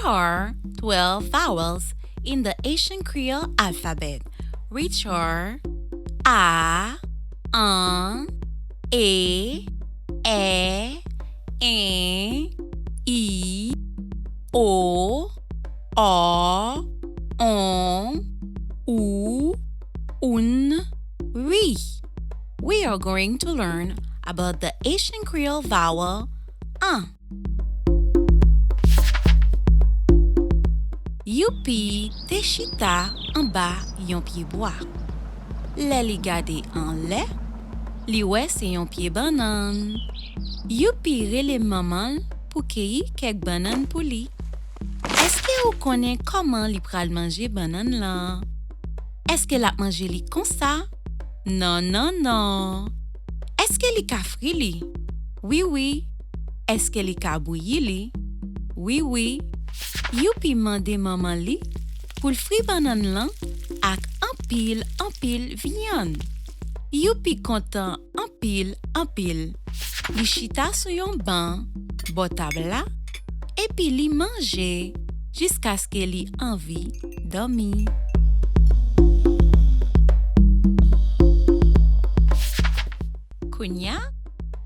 There are 12 vowels in the Haitian Creole alphabet, which are A, An, E, I, O, On, U, Un, Oui. We are going to learn about the Haitian Creole vowel An. Youpi te chita en bas yon pied bois. Le li gade en le, li wè se yon pied bannann. Youpi rele maman pou keyi kek bannann pou li. Eske ou konen koman li pral manje bannann lan? Eske la manje li kon sa? Non. Eske li ka fri li? Oui. Eske li ka bouilli li? Oui. Youpi mande maman li pou l'fri bannann lan ak anpil viande. Youpi kontan anpil. Li chita sou yon ban, bo tab la, epi li manje jiska ske li anvi dormi. Kounya,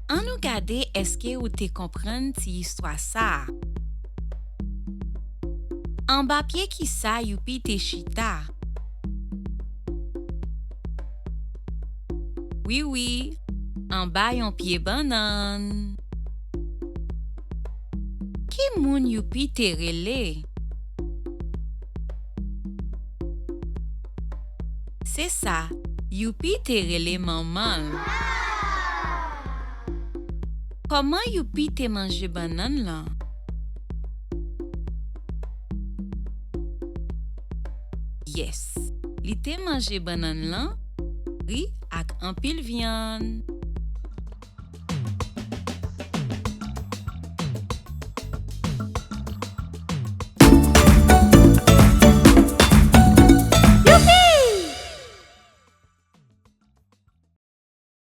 an nou gade eske ou te kompren ti histwa sa. An ba pied ki sa youpi te chita? Oui, an ba yon pied bannann. Ki moun youpi te rele? Se sa, youpi te rele maman. Koman youpi te manje bannann lan? Yes, li te manje bannann lan, ri ak anpil viande.